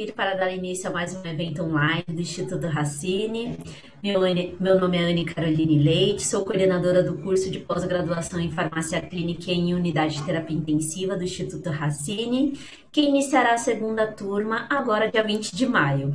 aqui para dar início a mais um evento online do Instituto Racine. Meu nome é Anne Caroline Leite, sou coordenadora do curso de pós-graduação em Farmácia Clínica em Unidade de Terapia Intensiva do Instituto Racine, que iniciará a segunda turma agora, dia 20 de maio.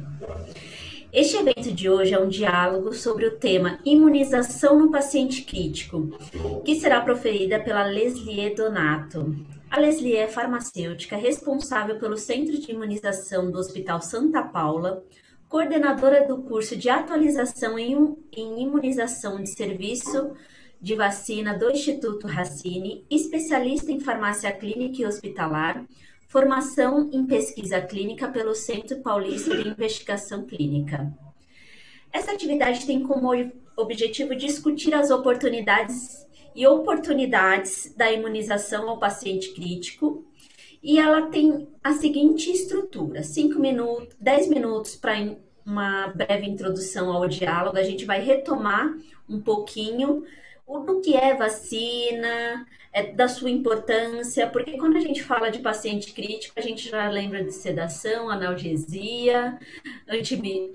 Este evento de hoje é um diálogo sobre o tema imunização no paciente crítico, que será proferida pela Leslie Donato. A Leslie é farmacêutica responsável pelo Centro de Imunização do Hospital Santa Paula, coordenadora do curso de atualização em imunização de serviço de vacina do Instituto Racine, especialista em farmácia clínica e hospitalar, formação em pesquisa clínica pelo Centro Paulista de Investigação Clínica. Essa atividade tem como objetivo discutir as oportunidades da imunização ao paciente crítico, e ela tem a seguinte estrutura: 10 minutos para uma breve introdução ao diálogo. A gente vai retomar um pouquinho do que é vacina, da sua importância, porque quando a gente fala de paciente crítico, a gente já lembra de sedação, analgesia,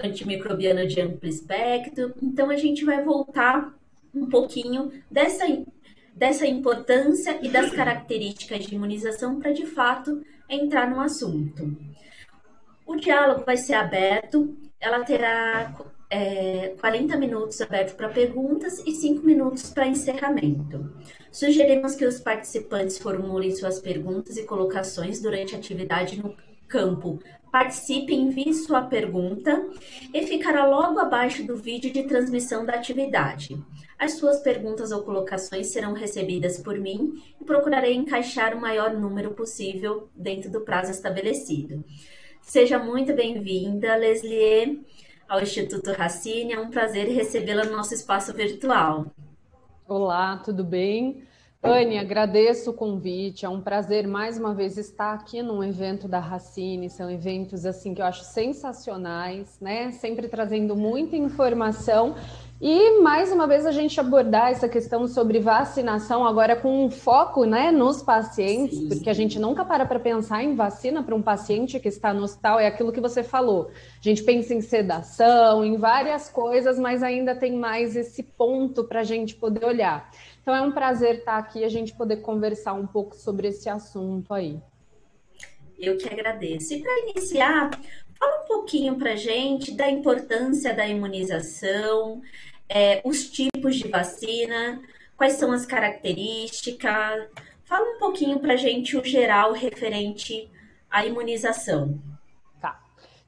antimicrobiano de amplo espectro. Então, a gente vai voltar um pouquinho dessa importância e das características de imunização para, de fato, entrar no assunto. O diálogo vai ser aberto, ela terá 40 minutos aberto para perguntas e 5 minutos para encerramento. Sugerimos que os participantes formulem suas perguntas e colocações durante a atividade no campo. Participe, envie sua pergunta e ficará logo abaixo do vídeo de transmissão da atividade. As suas perguntas ou colocações serão recebidas por mim e procurarei encaixar o maior número possível dentro do prazo estabelecido. Seja muito bem-vinda, Leslie, ao Instituto Racine. É um prazer recebê-la no nosso espaço virtual. Olá, tudo bem? Anne, agradeço o convite, é um prazer mais uma vez estar aqui num evento da Racine. São eventos assim que eu acho sensacionais, né? Sempre trazendo muita informação e mais uma vez a gente abordar essa questão sobre vacinação agora com um foco, né, nos pacientes, Sim. Porque a gente nunca para pensar em vacina para um paciente que está no hospital, é aquilo que você falou. A gente pensa em sedação, em várias coisas, mas ainda tem mais esse ponto para a gente poder olhar. Então é um prazer estar aqui e a gente poder conversar um pouco sobre esse assunto aí. Eu que agradeço. E para iniciar, fala um pouquinho para a gente da importância da imunização, os tipos de vacina, quais são as características. Fala um pouquinho para a gente o geral referente à imunização.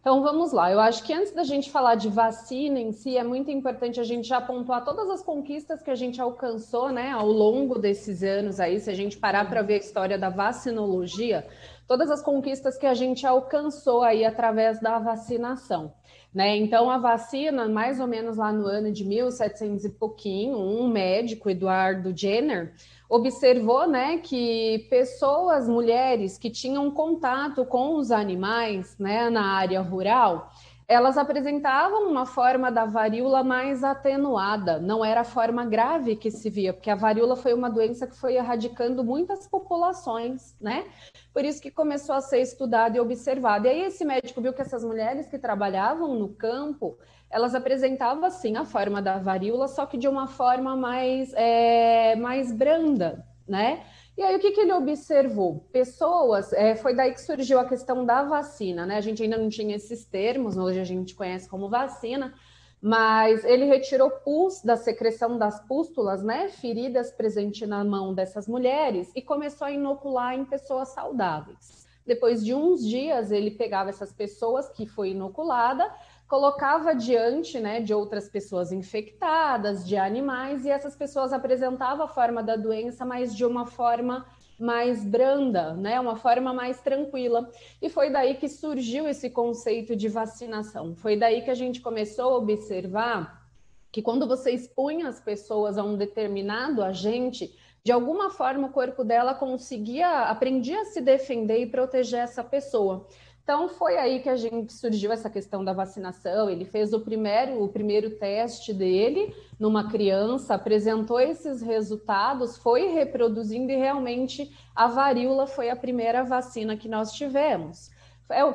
Então vamos lá, eu acho que antes da gente falar de vacina em si, é muito importante a gente já pontuar todas as conquistas que a gente alcançou, né, ao longo desses anos aí, se a gente parar para ver a história da vacinologia, todas as conquistas que a gente alcançou aí através da vacinação, né? Então a vacina, mais ou menos lá no ano de 1700 e pouquinho, um médico, Eduardo Jenner, observou, né, que pessoas, mulheres que tinham contato com os animais, né, na área rural, elas apresentavam uma forma da varíola mais atenuada, não era a forma grave que se via, porque a varíola foi uma doença que foi erradicando muitas populações, né? Por isso que começou a ser estudado e observado. E aí esse médico viu que essas mulheres que trabalhavam no campo, elas apresentavam assim a forma da varíola, só que de uma forma mais branda, né? E aí o que ele observou? Pessoas, foi daí que surgiu a questão da vacina, né? A gente ainda não tinha esses termos, hoje a gente conhece como vacina, mas ele retirou pus da secreção das pústulas, né? Feridas presentes na mão dessas mulheres e começou a inocular em pessoas saudáveis. Depois de uns dias, ele pegava essas pessoas que foi inoculada, colocava diante, né, de outras pessoas infectadas, de animais, e essas pessoas apresentavam a forma da doença, mas de uma forma mais branda, né, uma forma mais tranquila. E foi daí que surgiu esse conceito de vacinação. Foi daí que a gente começou a observar que quando você expunha as pessoas a um determinado agente, de alguma forma o corpo dela aprendia a se defender e proteger essa pessoa. Então foi aí que a gente surgiu essa questão da vacinação. Ele fez o primeiro teste dele numa criança, apresentou esses resultados, foi reproduzindo e realmente a varíola foi a primeira vacina que nós tivemos.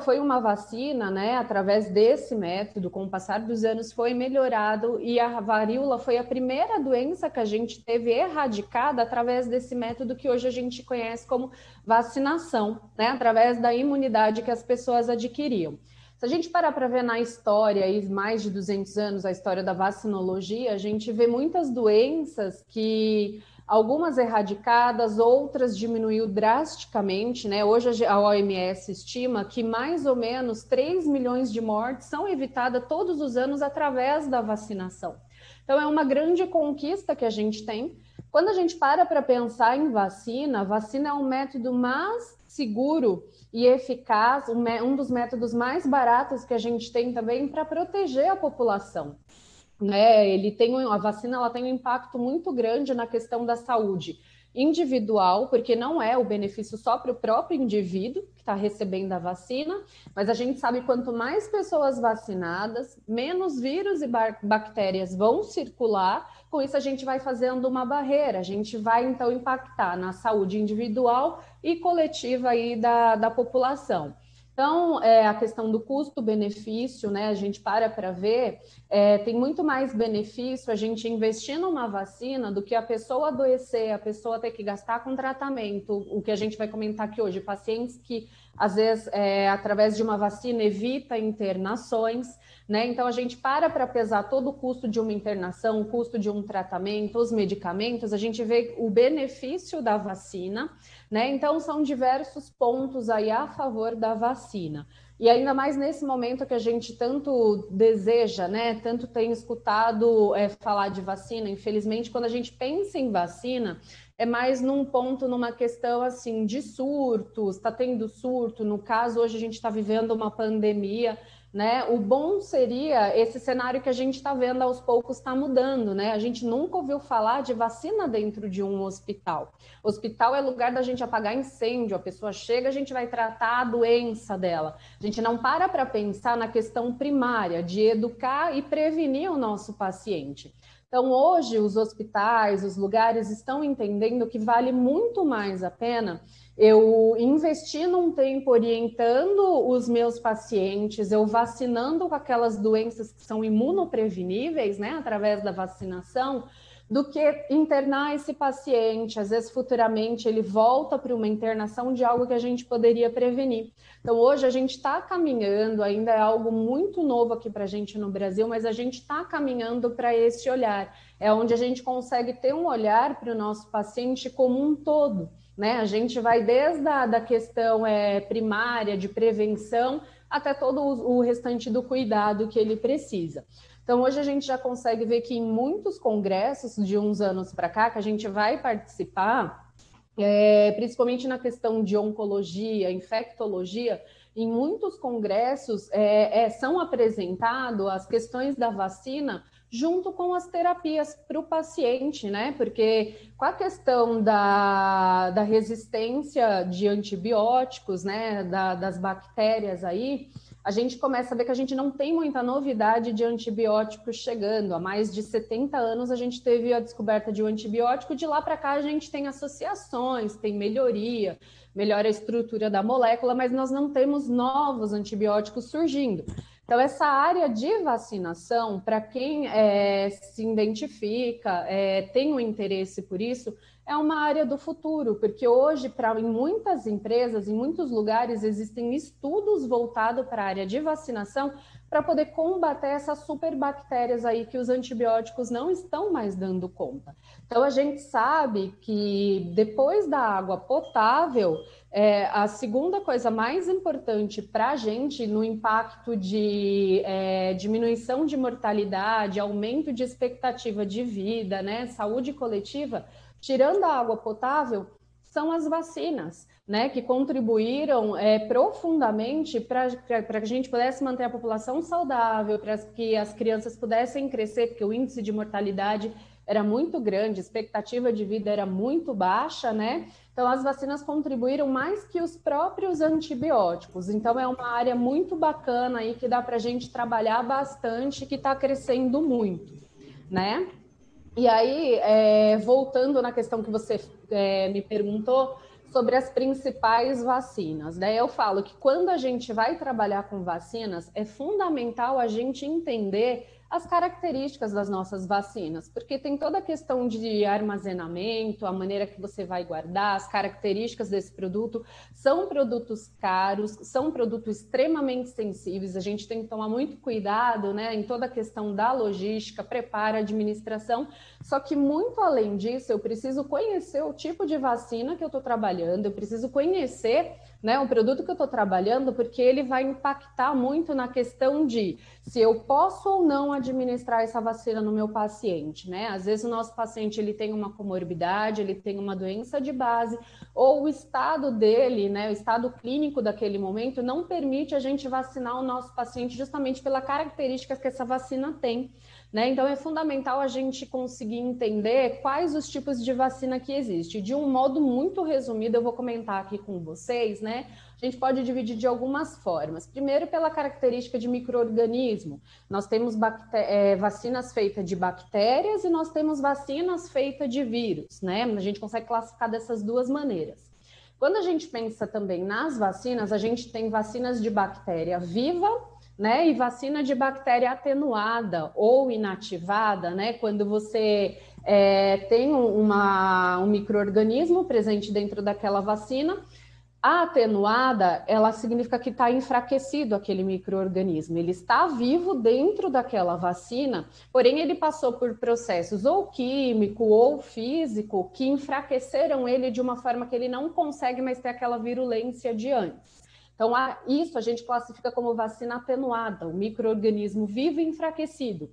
Foi uma vacina, né? Através desse método, com o passar dos anos, foi melhorado e a varíola foi a primeira doença que a gente teve erradicada através desse método que hoje a gente conhece como vacinação, né? Através da imunidade que as pessoas adquiriam. Se a gente parar para ver na história, aí, mais de 200 anos, a história da vacinologia, a gente vê muitas doenças que algumas erradicadas, outras diminuiu drasticamente, né? Hoje a OMS estima que mais ou menos 3 milhões de mortes são evitadas todos os anos através da vacinação. Então é uma grande conquista que a gente tem. Quando a gente para pensar em vacina, a vacina é um método mais seguro e eficaz, um dos métodos mais baratos que a gente tem também para proteger a população. A vacina ela tem um impacto muito grande na questão da saúde individual, porque não é o benefício só para o próprio indivíduo que está recebendo a vacina, mas a gente sabe que quanto mais pessoas vacinadas, menos vírus e bactérias vão circular, com isso a gente vai fazendo uma barreira, a gente vai então impactar na saúde individual e coletiva aí da população. Então, a questão do custo-benefício, né? A gente para ver, tem muito mais benefício a gente investir numa vacina do que a pessoa adoecer, a pessoa ter que gastar com tratamento. O que a gente vai comentar aqui hoje, pacientes que, às vezes, através de uma vacina, evita internações, né? Então, a gente para pesar todo o custo de uma internação, o custo de um tratamento, os medicamentos, a gente vê o benefício da vacina, né? Então, são diversos pontos aí a favor da vacina. E ainda mais nesse momento que a gente tanto deseja, né? Tanto tem escutado falar de vacina. Infelizmente, quando a gente pensa em vacina, é mais num ponto, numa questão assim de surtos, está tendo surto. No caso, hoje a gente está vivendo uma pandemia, né? O bom seria esse cenário que a gente está vendo aos poucos está mudando, né? A gente nunca ouviu falar de vacina dentro de um hospital. Hospital é lugar da gente apagar incêndio, a pessoa chega, a gente vai tratar a doença dela. A gente não para pensar na questão primária de educar e prevenir o nosso paciente. Então, hoje, os hospitais, os lugares estão entendendo que vale muito mais a pena eu investir num tempo orientando os meus pacientes, eu vacinando com aquelas doenças que são imunopreveníveis, né, através da vacinação, do que internar esse paciente. Às vezes, futuramente, ele volta para uma internação de algo que a gente poderia prevenir. Então, hoje a gente está caminhando, ainda é algo muito novo aqui para a gente no Brasil, mas a gente está caminhando para esse olhar. É onde a gente consegue ter um olhar para o nosso paciente como um todo, né? A gente vai desde a questão primária, de prevenção, até todo o restante do cuidado que ele precisa. Então, hoje a gente já consegue ver que em muitos congressos de uns anos para cá, que a gente vai participar, principalmente na questão de oncologia, infectologia, em muitos congressos são apresentadas as questões da vacina junto com as terapias para o paciente, né? Porque com a questão da resistência de antibióticos, né? Das bactérias aí, a gente começa a ver que a gente não tem muita novidade de antibióticos chegando. Há mais de 70 anos a gente teve a descoberta de um antibiótico, de lá para cá a gente tem associações, tem melhora a estrutura da molécula, mas nós não temos novos antibióticos surgindo. Então, essa área de vacinação, para quem se identifica, tem um interesse por isso, é uma área do futuro, porque hoje, em muitas empresas, em muitos lugares, existem estudos voltados para a área de vacinação para poder combater essas superbactérias aí que os antibióticos não estão mais dando conta. Então, a gente sabe que depois da água potável, a segunda coisa mais importante para a gente no impacto de diminuição de mortalidade, aumento de expectativa de vida, né, saúde coletiva, tirando a água potável, são as vacinas, né, que contribuíram profundamente para que a gente pudesse manter a população saudável, para que as crianças pudessem crescer, porque o índice de mortalidade era muito grande, a expectativa de vida era muito baixa, né? Então, as vacinas contribuíram mais que os próprios antibióticos. Então, é uma área muito bacana aí que dá para a gente trabalhar bastante, que está crescendo muito, né? E aí, voltando na questão que você me perguntou sobre as principais vacinas. Daí eu falo que quando a gente vai trabalhar com vacinas, é fundamental a gente entender as características das nossas vacinas, porque tem toda a questão de armazenamento, a maneira que você vai guardar, as características desse produto. São produtos caros, são produtos extremamente sensíveis, a gente tem que tomar muito cuidado, né, em toda a questão da logística, preparo, administração. Só que muito além disso, eu preciso conhecer o tipo de vacina que eu estou trabalhando, eu preciso conhecer, né, o produto que eu estou trabalhando, porque ele vai impactar muito na questão de se eu posso ou não administrar essa vacina no meu paciente, né? Às vezes o nosso paciente ele tem uma comorbidade, ele tem uma doença de base, ou o estado dele, né, o estado clínico daquele momento não permite a gente vacinar o nosso paciente justamente pela característica que essa vacina tem. Né? Então é fundamental a gente conseguir entender quais os tipos de vacina que existem. De um modo muito resumido, eu vou comentar aqui com vocês, né? A gente pode dividir de algumas formas. Primeiro, pela característica de micro-organismo. Nós temos vacinas feitas de bactérias e nós temos vacinas feitas de vírus, né? A gente consegue classificar dessas duas maneiras. Quando a gente pensa também nas vacinas, a gente tem vacinas de bactéria viva, né, e vacina de bactéria atenuada ou inativada, né, quando você tem um micro-organismo presente dentro daquela vacina. A atenuada, ela significa que está enfraquecido aquele micro-organismo. Ele está vivo dentro daquela vacina, porém ele passou por processos ou químico ou físico que enfraqueceram ele de uma forma que ele não consegue mais ter aquela virulência de antes. Então, isso a gente classifica como vacina atenuada, o micro-organismo vivo e enfraquecido.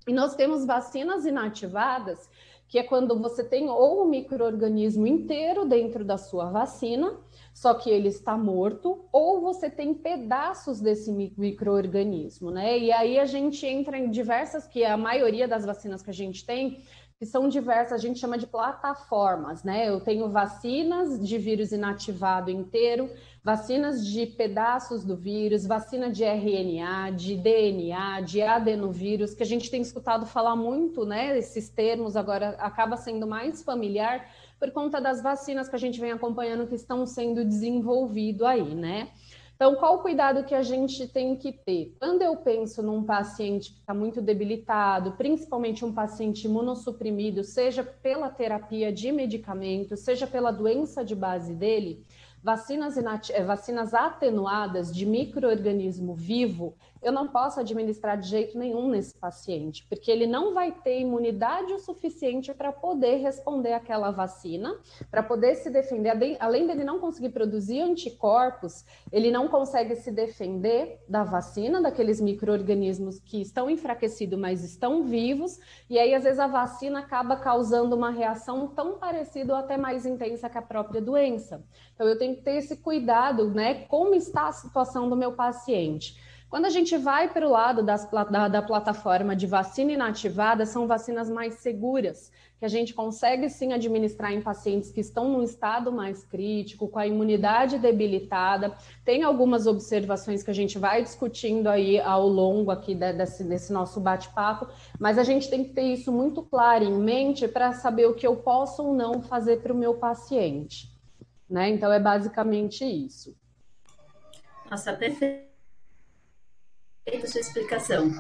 E nós temos vacinas inativadas, que é quando você tem ou o micro-organismo inteiro dentro da sua vacina, só que ele está morto, ou você tem pedaços desse micro-organismo, né? E aí a gente entra em diversas, que a maioria das vacinas que a gente tem, que são diversas, a gente chama de plataformas, né? Eu tenho vacinas de vírus inativado inteiro, vacinas de pedaços do vírus, vacina de RNA, de DNA, de adenovírus, que a gente tem escutado falar muito, né? Esses termos agora acaba sendo mais familiar por conta das vacinas que a gente vem acompanhando que estão sendo desenvolvido aí, né? Então, qual o cuidado que a gente tem que ter? Quando eu penso num paciente que está muito debilitado, principalmente um paciente imunossuprimido, seja pela terapia de medicamento, seja pela doença de base dele, vacinas atenuadas de micro-organismo vivo, eu não posso administrar de jeito nenhum nesse paciente, porque ele não vai ter imunidade o suficiente para poder responder àquela vacina, para poder se defender. Além dele não conseguir produzir anticorpos, ele não consegue se defender da vacina, daqueles micro-organismos que estão enfraquecidos, mas estão vivos, e aí às vezes a vacina acaba causando uma reação tão parecida ou até mais intensa que a própria doença. Então eu tenho que ter esse cuidado, né? Como está a situação do meu paciente? Quando a gente vai para o lado da plataforma de vacina inativada, são vacinas mais seguras, que a gente consegue sim administrar em pacientes que estão num estado mais crítico, com a imunidade debilitada. Tem algumas observações que a gente vai discutindo aí ao longo aqui desse nosso bate-papo, mas a gente tem que ter isso muito claro em mente para saber o que eu posso ou não fazer para o meu paciente, né? Então é basicamente isso. Nossa, perfeito a sua explicação,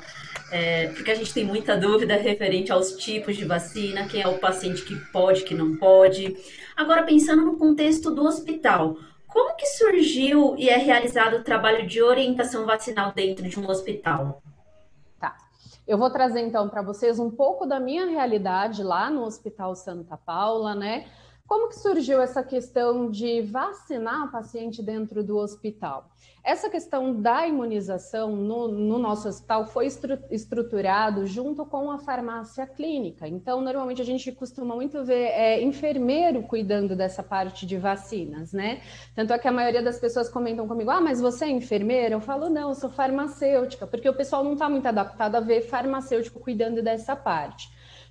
porque a gente tem muita dúvida referente aos tipos de vacina, quem é o paciente que pode, que não pode. Agora, pensando no contexto do hospital, como que surgiu e é realizado o trabalho de orientação vacinal dentro de um hospital? Tá. Eu vou trazer então para vocês um pouco da minha realidade lá no Hospital Santa Paula, né? Como que surgiu essa questão de vacinar o paciente dentro do hospital? Essa questão da imunização no nosso hospital foi estruturado junto com a farmácia clínica. Então, normalmente a gente costuma muito ver enfermeiro cuidando dessa parte de vacinas, né? Tanto é que a maioria das pessoas comentam comigo, mas você é enfermeira? Eu falo, não, eu sou farmacêutica, porque o pessoal não está muito adaptado a ver farmacêutico cuidando dessa parte.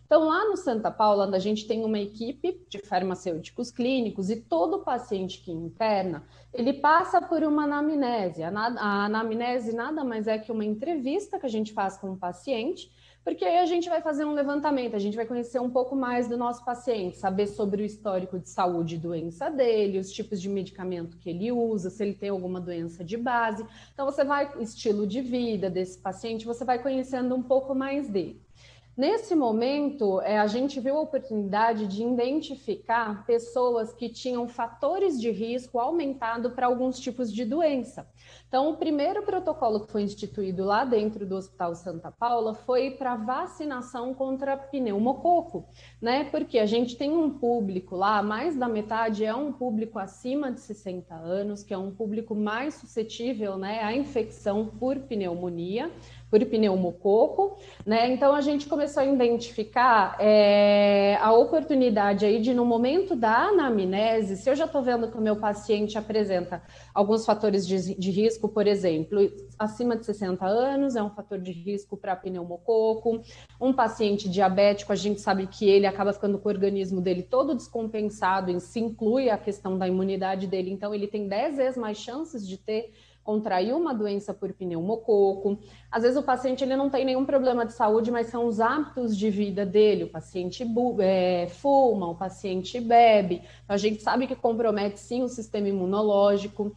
Então, lá no Santa Paula, a gente tem uma equipe de farmacêuticos clínicos e todo paciente que interna, ele passa por uma anamnese. A anamnese nada mais é que uma entrevista que a gente faz com o paciente, porque aí a gente vai fazer um levantamento, a gente vai conhecer um pouco mais do nosso paciente, saber sobre o histórico de saúde e doença dele, os tipos de medicamento que ele usa, se ele tem alguma doença de base. Então, você vai, estilo de vida desse paciente, você vai conhecendo um pouco mais dele. Nesse momento, a gente viu a oportunidade de identificar pessoas que tinham fatores de risco aumentado para alguns tipos de doença. Então, o primeiro protocolo que foi instituído lá dentro do Hospital Santa Paula foi para vacinação contra pneumococo, né? Porque a gente tem um público lá, mais da metade é um público acima de 60 anos, que é um público mais suscetível, né, à infecção por pneumonia, por pneumococo, né? Então a gente começou a identificar a oportunidade aí de, no momento da anamnese, se eu já estou vendo que o meu paciente apresenta alguns fatores de risco, por exemplo, acima de 60 anos é um fator de risco para pneumococo, um paciente diabético, a gente sabe que ele acaba ficando com o organismo dele todo descompensado, e se inclui a questão da imunidade dele, então ele tem 10 vezes mais chances de contrair uma doença por pneumococo. Às vezes o paciente ele não tem nenhum problema de saúde, mas são os hábitos de vida dele. O paciente fuma, o paciente bebe. Então, a gente sabe que compromete sim o sistema imunológico.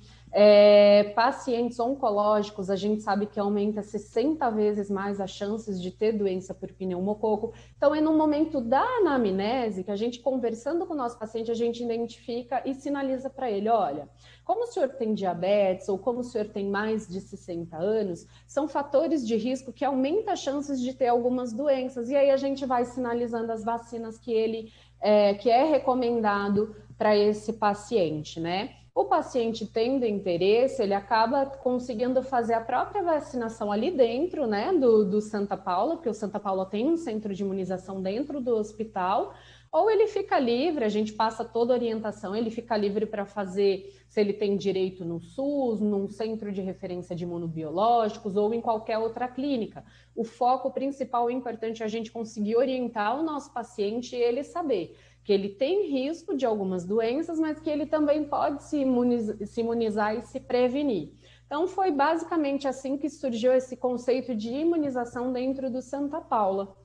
Pacientes oncológicos, a gente sabe que aumenta 60 vezes mais as chances de ter doença por pneumococo. Então, é no momento da anamnese que a gente, conversando com o nosso paciente, a gente identifica e sinaliza para ele, olha, como o senhor tem diabetes ou como o senhor tem mais de 60 anos, são fatores de risco que aumentam as chances de ter algumas doenças. E aí a gente vai sinalizando as vacinas que é recomendado para esse paciente, né? O paciente tendo interesse, ele acaba conseguindo fazer a própria vacinação ali dentro, né, do Santa Paula, porque o Santa Paula tem um centro de imunização dentro do hospital, ou ele fica livre, a gente passa toda a orientação, ele fica livre para fazer, se ele tem direito no SUS, num centro de referência de imunobiológicos ou em qualquer outra clínica. O foco principal e importante é a gente conseguir orientar o nosso paciente e ele saber que ele tem risco de algumas doenças, mas que ele também pode se imunizar e se prevenir. Então, foi basicamente assim que surgiu esse conceito de imunização dentro do Santa Paula.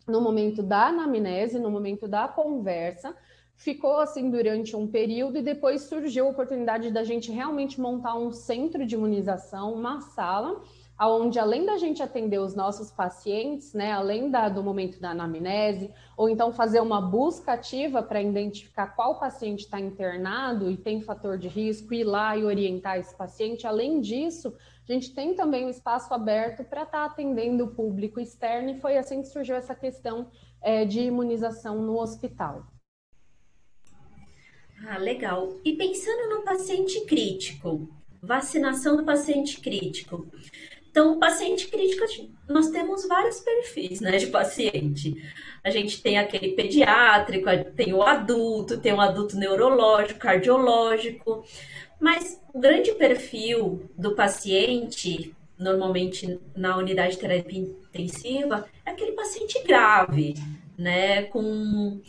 No momento da anamnese, no momento da conversa, ficou assim durante um período e depois surgiu a oportunidade da gente realmente montar um centro de imunização, uma sala, onde além da gente atender os nossos pacientes, né, além do momento da anamnese, ou então fazer uma busca ativa para identificar qual paciente está internado e tem fator de risco, ir lá e orientar esse paciente. Além disso, a gente tem também um espaço aberto para estar atendendo o público externo e foi assim que surgiu essa questão de imunização no hospital. Ah, legal. E pensando no paciente crítico, vacinação do paciente crítico. Então, o paciente crítico, nós temos vários perfis, né, de paciente. A gente tem aquele pediátrico, tem o adulto neurológico, cardiológico, mas o grande perfil do paciente, normalmente na unidade de terapia intensiva, é aquele paciente grave, né, com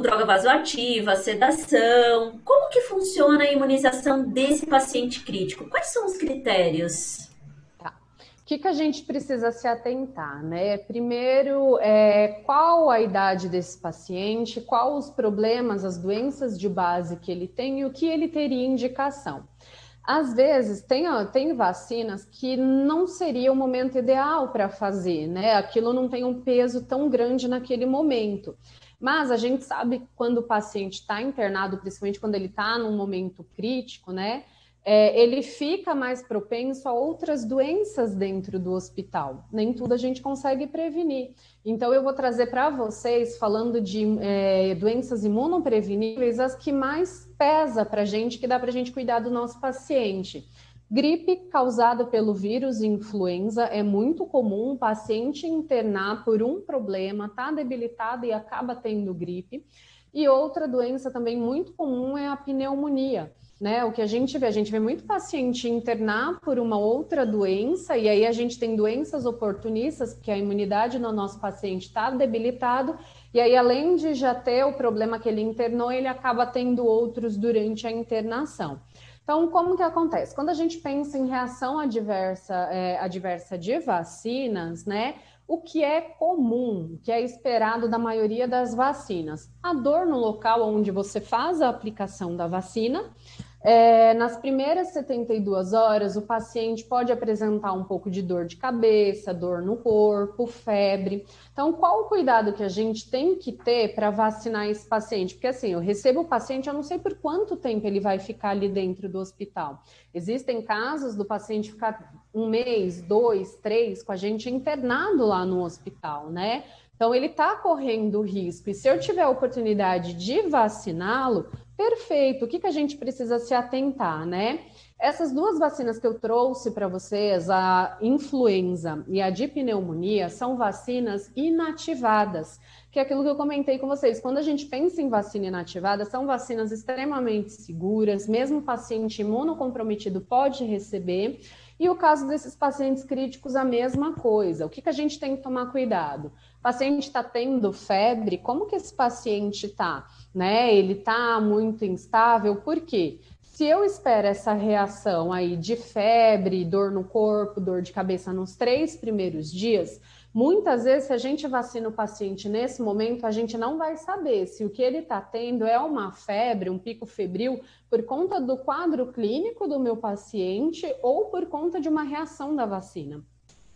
droga vasoativa, sedação. Como que funciona a imunização desse paciente crítico? Quais são os critérios? O que a gente precisa se atentar, né? Primeiro, qual a idade desse paciente, quais os problemas, as doenças de base que ele tem e o que ele teria indicação. Às vezes, tem vacinas que não seria o momento ideal para fazer, né? Aquilo não tem um peso tão grande naquele momento. Mas a gente sabe que quando o paciente está internado, principalmente quando ele está num momento crítico, né? Ele fica mais propenso a outras doenças dentro do hospital. Nem tudo a gente consegue prevenir. Então, eu vou trazer para vocês, falando de doenças imunopreveníveis, as que mais pesa para a gente, que dá para a gente cuidar do nosso paciente. Gripe causada pelo vírus influenza é muito comum o paciente internar por um problema, está debilitado e acaba tendo gripe. E outra doença também muito comum é a pneumonia, né? O que a gente vê muito paciente internar por uma outra doença, e aí a gente tem doenças oportunistas, porque a imunidade no nosso paciente está debilitado, e aí além de já ter o problema que ele internou, ele acaba tendo outros durante a internação. Então, como que acontece? Quando a gente pensa em reação adversa de vacinas, né? O que é comum, que é esperado da maioria das vacinas? A dor no local onde você faz a aplicação da vacina. Nas primeiras 72 horas, o paciente pode apresentar um pouco de dor de cabeça, dor no corpo, febre. Então, qual o cuidado que a gente tem que ter para vacinar esse paciente? Porque assim, eu recebo o paciente, eu não sei por quanto tempo ele vai ficar ali dentro do hospital. Existem casos do paciente ficar 1 mês, 2, 3, com a gente internado lá no hospital, né? Então, ele está correndo risco. E se eu tiver a oportunidade de vaciná-lo, perfeito. O que a gente precisa se atentar, né? Essas duas vacinas que eu trouxe para vocês, a influenza e a de pneumonia, são vacinas inativadas, que é aquilo que eu comentei com vocês. Quando a gente pensa em vacina inativada, são vacinas extremamente seguras, mesmo o paciente imunocomprometido pode receber. E o caso desses pacientes críticos, a mesma coisa. O que a gente tem que tomar cuidado? O paciente está tendo febre, como que esse paciente está? Né? Ele está muito instável, por quê? Se eu espero essa reação aí de febre, dor no corpo, dor de cabeça nos 3 primeiros dias, muitas vezes, se a gente vacina o paciente nesse momento, a gente não vai saber se o que ele está tendo é uma febre, um pico febril, por conta do quadro clínico do meu paciente ou por conta de uma reação da vacina.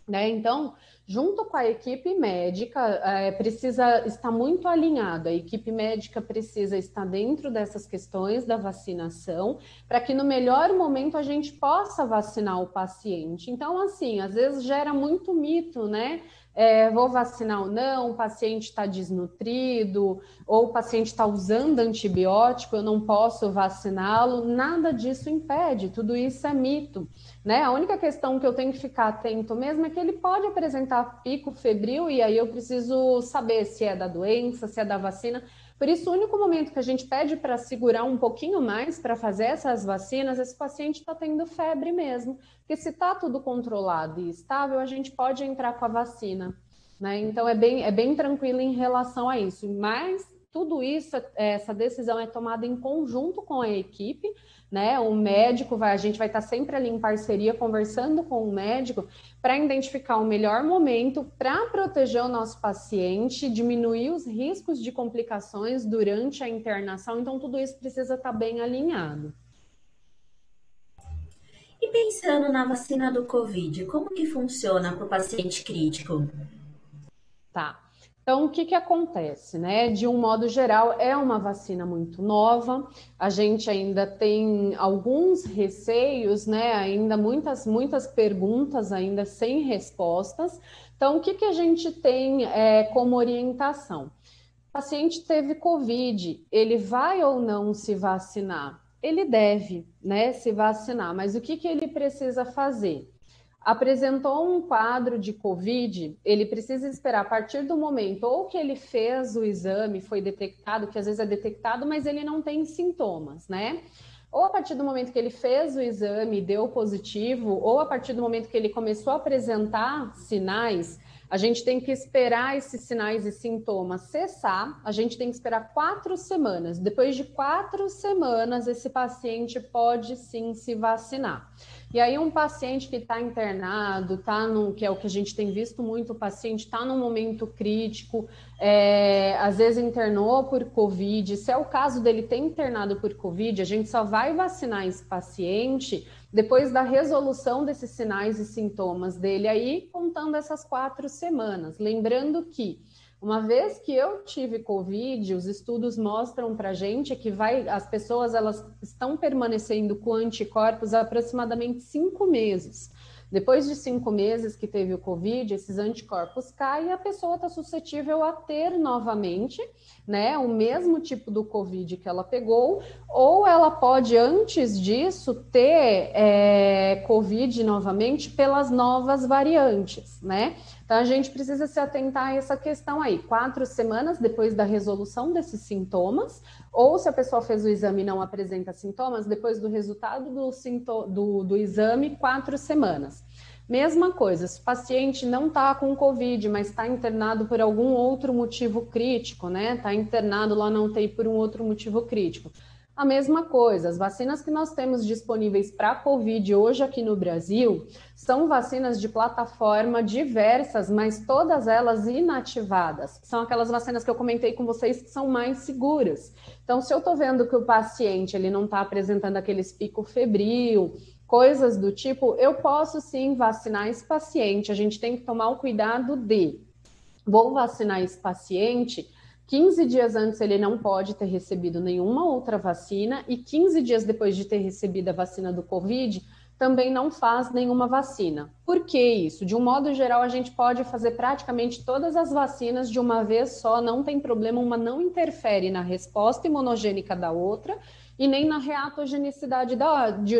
Né? Então, junto com a equipe médica, precisa estar muito alinhado. A equipe médica precisa estar dentro dessas questões da vacinação, para que no melhor momento a gente possa vacinar o paciente. Então, assim, às vezes gera muito mito, né? Vou vacinar ou não, o paciente está desnutrido, ou o paciente está usando antibiótico, eu não posso vaciná-lo. Nada disso impede, tudo isso é mito. Né? A única questão que eu tenho que ficar atento mesmo é que ele pode apresentar pico febril e aí eu preciso saber se é da doença, se é da vacina. Por isso, o único momento que a gente pede para segurar um pouquinho mais para fazer essas vacinas, esse paciente está tendo febre mesmo. Porque se está tudo controlado e estável, a gente pode entrar com a vacina. Né? Então, é bem tranquilo em relação a isso. Mas tudo isso, essa decisão é tomada em conjunto com a equipe, né? O médico a gente vai estar sempre ali em parceria, conversando com o médico para identificar o melhor momento para proteger o nosso paciente, diminuir os riscos de complicações durante a internação. Então, tudo isso precisa estar bem alinhado. E pensando na vacina do Covid, como que funciona para o paciente crítico? Tá. Então, o que acontece, né? De um modo geral, é uma vacina muito nova, a gente ainda tem alguns receios, né? Ainda muitas perguntas ainda sem respostas. Então, o que a gente tem como orientação? O paciente teve Covid, ele vai ou não se vacinar? Ele deve, né, se vacinar, mas o que ele precisa fazer? Apresentou um quadro de Covid, ele precisa esperar a partir do momento ou que ele fez o exame, foi detectado, que às vezes é detectado, mas ele não tem sintomas, né? Ou a partir do momento que ele fez o exame e deu positivo, ou a partir do momento que ele começou a apresentar sinais, a gente tem que esperar esses sinais e sintomas cessar, a gente tem que esperar 4 semanas. Depois de 4 semanas, esse paciente pode sim se vacinar. E aí um paciente que está internado, que é o que a gente tem visto muito, o paciente está num momento crítico, às vezes internou por Covid. Se é o caso dele ter internado por Covid, a gente só vai vacinar esse paciente depois da resolução desses sinais e sintomas dele aí, contando essas 4 semanas. Lembrando que uma vez que eu tive Covid, os estudos mostram para a gente que as pessoas elas estão permanecendo com anticorpos há aproximadamente 5 meses. Depois de 5 meses que teve o Covid, esses anticorpos caem e a pessoa está suscetível a ter novamente, né, o mesmo tipo do Covid que ela pegou, ou ela pode, antes disso, ter Covid novamente pelas novas variantes, né? Então, a gente precisa se atentar a essa questão aí, 4 semanas depois da resolução desses sintomas, ou se a pessoa fez o exame e não apresenta sintomas, depois do resultado do exame, 4 semanas. Mesma coisa, se o paciente não está com Covid, mas está internado por algum outro motivo crítico, né? Está internado lá na UTI por um outro motivo crítico. A mesma coisa, as vacinas que nós temos disponíveis para Covid hoje aqui no Brasil são vacinas de plataforma diversas, mas todas elas inativadas. São aquelas vacinas que eu comentei com vocês que são mais seguras. Então, se eu estou vendo que o paciente ele não está apresentando aqueles pico febril, coisas do tipo, eu posso sim vacinar esse paciente. A gente tem que tomar o cuidado de, vou vacinar esse paciente, 15 dias antes ele não pode ter recebido nenhuma outra vacina e 15 dias depois de ter recebido a vacina do Covid, também não faz nenhuma vacina. Por que isso? De um modo geral, a gente pode fazer praticamente todas as vacinas de uma vez só, não tem problema, uma não interfere na resposta imunogênica da outra e nem na reatogenicidade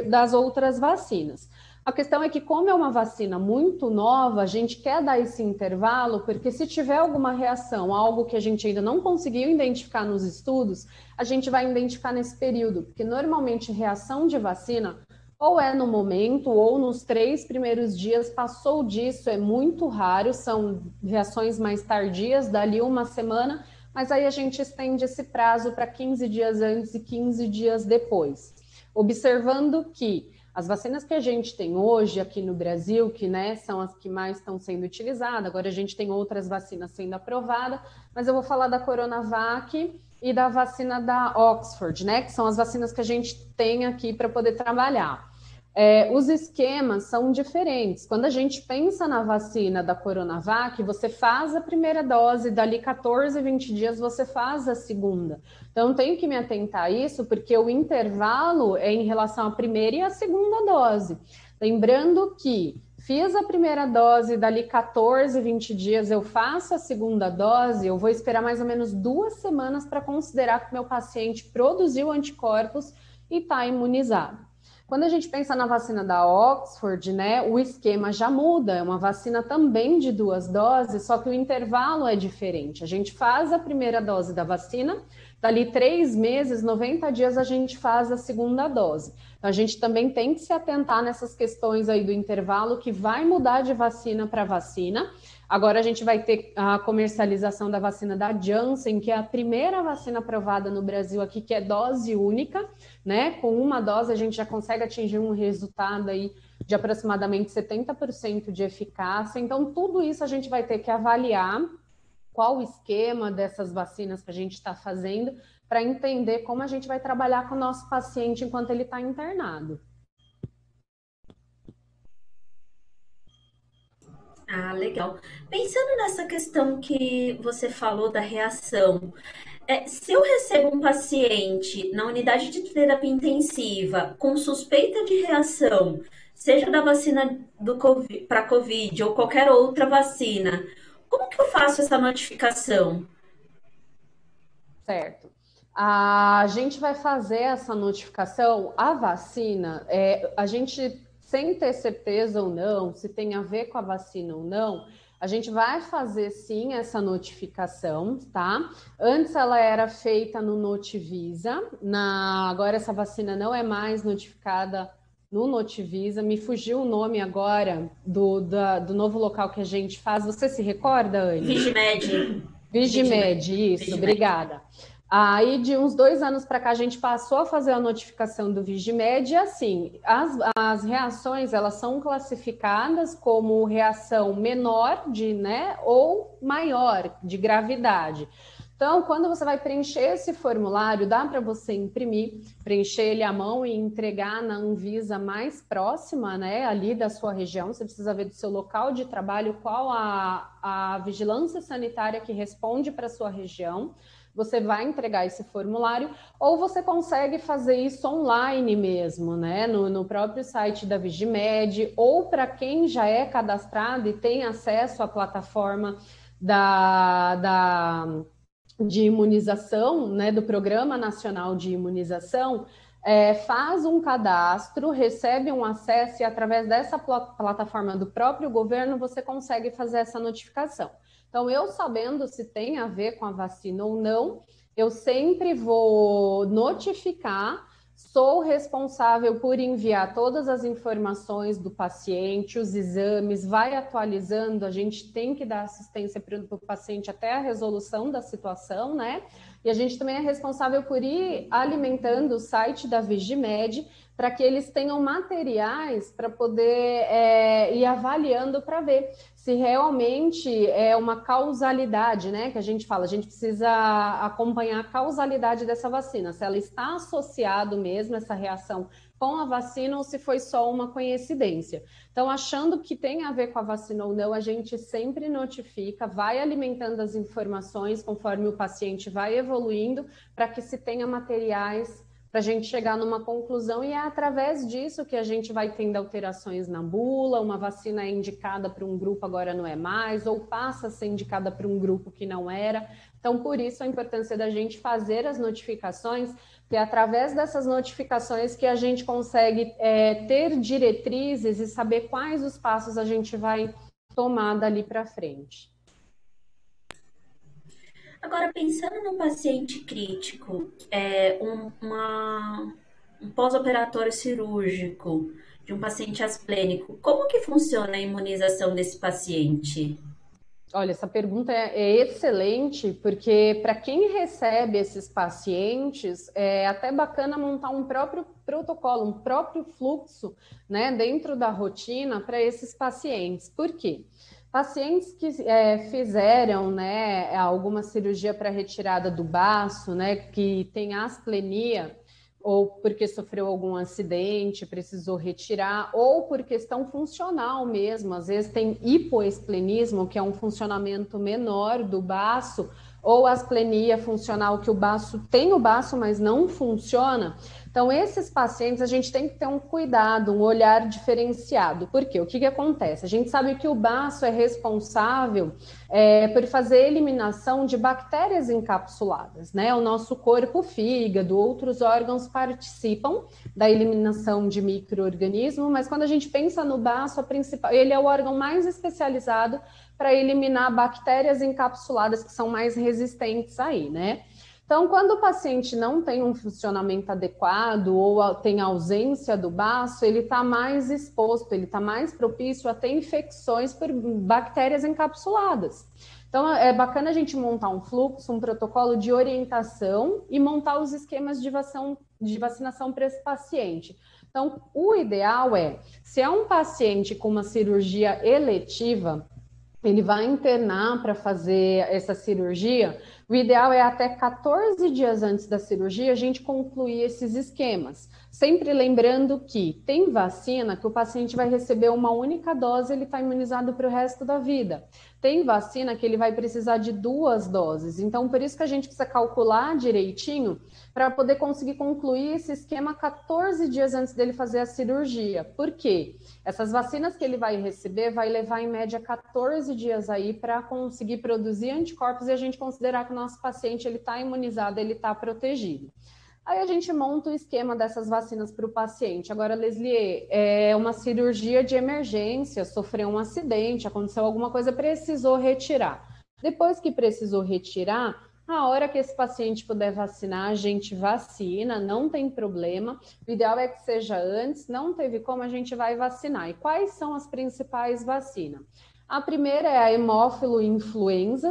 das outras vacinas. A questão é que, como é uma vacina muito nova, a gente quer dar esse intervalo, porque se tiver alguma reação, algo que a gente ainda não conseguiu identificar nos estudos, a gente vai identificar nesse período, porque normalmente reação de vacina ou é no momento ou nos 3 primeiros dias, passou disso, é muito raro, são reações mais tardias, dali uma semana, mas aí a gente estende esse prazo para 15 dias antes e 15 dias depois. Observando que as vacinas que a gente tem hoje aqui no Brasil, que né, são as que mais estão sendo utilizadas, agora a gente tem outras vacinas sendo aprovadas, mas eu vou falar da Coronavac e da vacina da Oxford, né, que são as vacinas que a gente tem aqui para poder trabalhar. Os esquemas são diferentes. Quando a gente pensa na vacina da Coronavac, você faz a primeira dose, dali 14, 20 dias você faz a segunda. Então, tenho que me atentar a isso, porque o intervalo é em relação à primeira e à segunda dose. Lembrando que fiz a primeira dose, dali 14, 20 dias eu faço a segunda dose, eu vou esperar mais ou menos 2 semanas para considerar que meu paciente produziu anticorpos e está imunizado. Quando a gente pensa na vacina da Oxford, né, o esquema já muda, é uma vacina também de 2 doses, só que o intervalo é diferente. A gente faz a primeira dose da vacina, dali 3 meses, 90 dias, a gente faz a segunda dose. Então, a gente também tem que se atentar nessas questões aí do intervalo, que vai mudar de vacina para vacina. Agora a gente vai ter a comercialização da vacina da Janssen, que é a primeira vacina aprovada no Brasil aqui, que é dose única, né? Com uma dose a gente já consegue atingir um resultado aí de aproximadamente 70% de eficácia. Então, tudo isso a gente vai ter que avaliar qual o esquema dessas vacinas que a gente está fazendo para entender como a gente vai trabalhar com o nosso paciente enquanto ele está internado. Ah, legal. Pensando nessa questão que você falou da reação, se eu recebo um paciente na unidade de terapia intensiva com suspeita de reação, seja da vacina para COVID ou qualquer outra vacina, como que eu faço essa notificação? Certo. A gente vai fazer essa notificação, a vacina, a gente, sem ter certeza ou não, se tem a ver com a vacina ou não, a gente vai fazer sim essa notificação, tá? Antes ela era feita no Notivisa, agora essa vacina não é mais notificada no Notivisa, me fugiu o nome agora do novo local que a gente faz, você se recorda, Anne? Vigimed. Vigimed, isso, Vigimed. Obrigada. Aí, de uns 2 anos para cá, a gente passou a fazer a notificação do Vigimed, e assim, as reações, elas são classificadas como reação menor né, ou maior de gravidade. Então, quando você vai preencher esse formulário, dá para você imprimir, preencher ele à mão e entregar na Anvisa mais próxima, né, ali da sua região. Você precisa ver do seu local de trabalho qual a vigilância sanitária que responde para a sua região. Você vai entregar esse formulário, ou você consegue fazer isso online mesmo, né? No próprio site da Vigimed, ou para quem já é cadastrado e tem acesso à plataforma de imunização, né, do Programa Nacional de Imunização, faz um cadastro, recebe um acesso e através dessa plataforma do próprio governo você consegue fazer essa notificação. Então, eu sabendo se tem a ver com a vacina ou não, eu sempre vou notificar. Sou responsável por enviar todas as informações do paciente, os exames, vai atualizando, a gente tem que dar assistência para o paciente até a resolução da situação, né? E a gente também é responsável por ir alimentando o site da Vigimed para que eles tenham materiais para poder ir avaliando para ver se realmente é uma causalidade, né? Que a gente fala, a gente precisa acompanhar a causalidade dessa vacina, se ela está associada mesmo, essa reação com a vacina, ou se foi só uma coincidência. Então, achando que tem a ver com a vacina ou não, a gente sempre notifica, vai alimentando as informações conforme o paciente vai evoluindo, para que se tenha materiais para a gente chegar numa conclusão, e é através disso que a gente vai tendo alterações na bula, uma vacina é indicada para um grupo, agora não é mais, ou passa a ser indicada para um grupo que não era. Então, por isso a importância da gente fazer as notificações, que é através dessas notificações que a gente consegue ter diretrizes e saber quais os passos a gente vai tomar dali para frente. Agora, pensando num paciente crítico, um pós-operatório cirúrgico de um paciente asplênico, como que funciona a imunização desse paciente? Olha, essa pergunta é excelente, porque para quem recebe esses pacientes, é até bacana montar um próprio protocolo, um próprio fluxo, né, dentro da rotina para esses pacientes. Por quê? Pacientes que fizeram, né, alguma cirurgia para retirada do baço, né, que tem asplenia, ou porque sofreu algum acidente, precisou retirar, ou por questão funcional mesmo. Às vezes tem hipoesplenismo, que é um funcionamento menor do baço, ou asplenia funcional, que o baço tem o baço, mas não funciona. Então, esses pacientes, a gente tem que ter um cuidado, um olhar diferenciado. Por quê? O que acontece? A gente sabe que o baço é responsável por fazer eliminação de bactérias encapsuladas, né? O nosso corpo, fígado, outros órgãos participam da eliminação de micro-organismos, mas quando a gente pensa no baço, ele é o órgão mais especializado para eliminar bactérias encapsuladas que são mais resistentes aí, né? Então, quando o paciente não tem um funcionamento adequado ou tem ausência do baço, ele está mais exposto, ele está mais propício a ter infecções por bactérias encapsuladas. Então, é bacana a gente montar um fluxo, um protocolo de orientação e montar os esquemas de vacinação para esse paciente. Então, o ideal se é um paciente com uma cirurgia eletiva, ele vai internar para fazer essa cirurgia, o ideal é até 14 dias antes da cirurgia a gente concluir esses esquemas. Sempre lembrando que tem vacina que o paciente vai receber uma única dose e ele está imunizado para o resto da vida. Tem vacina que ele vai precisar de 2 doses. Então, por isso que a gente precisa calcular direitinho para poder conseguir concluir esse esquema 14 dias antes dele fazer a cirurgia. Por quê? Essas vacinas que ele vai receber vai levar em média 14 dias aí para conseguir produzir anticorpos e a gente considerar que o nosso paciente ele está imunizado, ele está protegido. Aí a gente monta o esquema dessas vacinas para o paciente. Agora, Leslie, é uma cirurgia de emergência, sofreu um acidente, aconteceu alguma coisa, precisou retirar. Depois que precisou retirar, a hora que esse paciente puder vacinar, a gente vacina, não tem problema. O ideal é que seja antes, não teve como, a gente vai vacinar. E quais são as principais vacinas? A primeira é a hemófilo influenza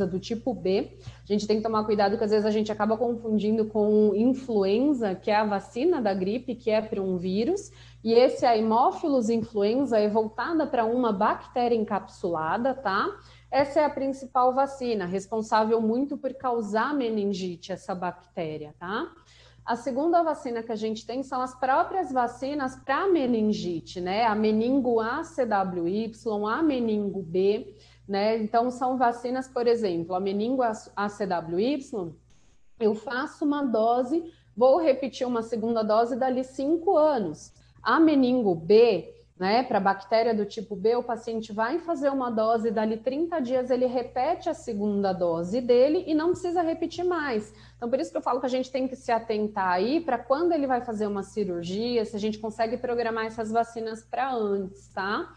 do tipo B. A gente tem que tomar cuidado que às vezes a gente acaba confundindo com influenza, que é a vacina da gripe, que é para um vírus. E esse, a Haemophilus influenza, é voltada para uma bactéria encapsulada, tá? Essa é a principal vacina, responsável muito por causar meningite, essa bactéria, tá? A segunda vacina que a gente tem são as próprias vacinas para meningite, né? A meningo ACWY, a meningo B, né? Então, são vacinas, por exemplo, a meningo ACWY, eu faço uma dose, vou repetir uma segunda dose dali 5 anos. A meningo B, né? Para a bactéria do tipo B, o paciente vai fazer uma dose, dali 30 dias ele repete a segunda dose dele e não precisa repetir mais. Então, por isso que eu falo que a gente tem que se atentar aí para quando ele vai fazer uma cirurgia, se a gente consegue programar essas vacinas para antes, tá?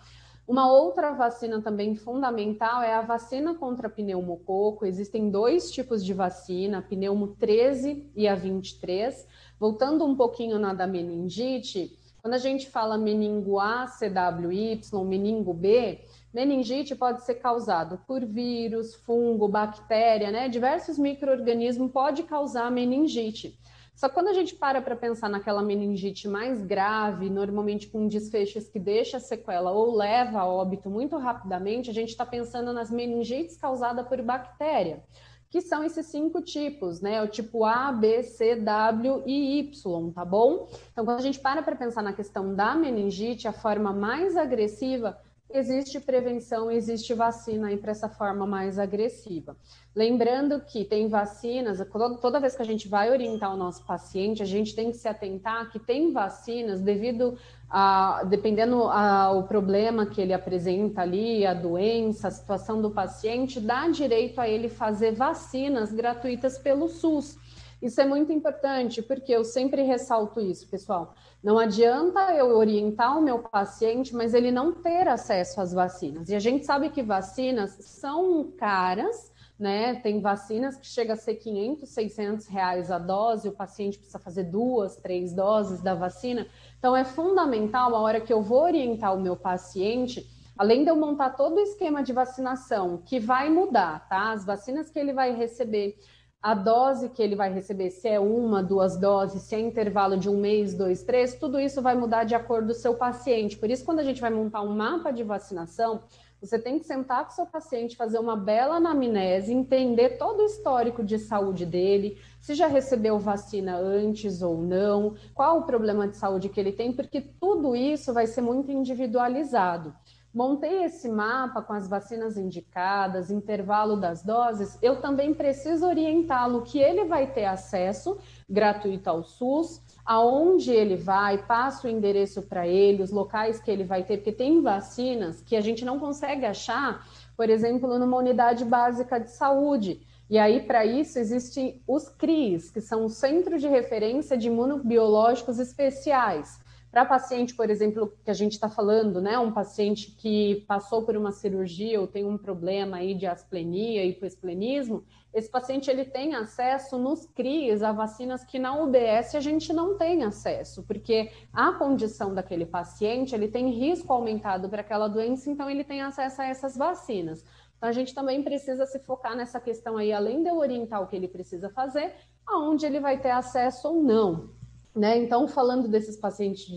Uma outra vacina também fundamental é a vacina contra pneumococo. Existem dois tipos de vacina, a pneumo 13 e a 23. Voltando um pouquinho na da meningite, quando a gente fala meningo A, CWY, meningo B, meningite pode ser causado por vírus, fungo, bactéria, né? Diversos micro-organismos podem causar meningite. Só que quando a gente para pensar naquela meningite mais grave, normalmente com desfechos que deixa sequela ou leva a óbito muito rapidamente, a gente está pensando nas meningites causadas por bactéria, que são esses 5 tipos, né? O tipo A, B, C, W e Y, tá bom? Então, quando a gente para pensar na questão da meningite, a forma mais agressiva, existe prevenção, existe vacina aí para essa forma mais agressiva. Lembrando que tem vacinas, toda vez que a gente vai orientar o nosso paciente, a gente tem que se atentar que tem vacinas devido a, dependendo o problema que ele apresenta ali, a doença, a situação do paciente, dá direito a ele fazer vacinas gratuitas pelo SUS. Isso é muito importante, porque eu sempre ressalto isso, pessoal. Não adianta eu orientar o meu paciente, mas ele não ter acesso às vacinas. E a gente sabe que vacinas são caras, né? Tem vacinas que chega a ser 500, 600 reais a dose, o paciente precisa fazer 2, 3 doses da vacina. Então, é fundamental, a hora que eu vou orientar o meu paciente, além de eu montar todo o esquema de vacinação, que vai mudar, tá? As vacinas que ele vai receber, a dose que ele vai receber, se é 1, 2 doses, se é intervalo de 1 mês, 2, 3, tudo isso vai mudar de acordo com o seu paciente. Por isso, quando a gente vai montar um mapa de vacinação, você tem que sentar com o seu paciente, fazer uma bela anamnese, entender todo o histórico de saúde dele, se já recebeu vacina antes ou não, qual o problema de saúde que ele tem, porque tudo isso vai ser muito individualizado. Montei esse mapa com as vacinas indicadas, intervalo das doses, eu também preciso orientá-lo que ele vai ter acesso gratuito ao SUS, aonde ele vai, passo o endereço para ele, os locais que ele vai ter, porque tem vacinas que a gente não consegue achar, por exemplo, numa unidade básica de saúde. E aí, para isso, existem os CRIs, que são os Centros de Referência de Imunobiológicos Especiais. Para paciente, por exemplo, que a gente está falando, né, um paciente que passou por uma cirurgia ou tem um problema aí de asplenia e hipoesplenismo, esse paciente ele tem acesso nos CRIs a vacinas que na UBS a gente não tem acesso, porque a condição daquele paciente, ele tem risco aumentado para aquela doença, então ele tem acesso a essas vacinas. Então a gente também precisa se focar nessa questão aí, além de eu orientar o que ele precisa fazer, aonde ele vai ter acesso ou não. Né? Então, falando desses pacientes,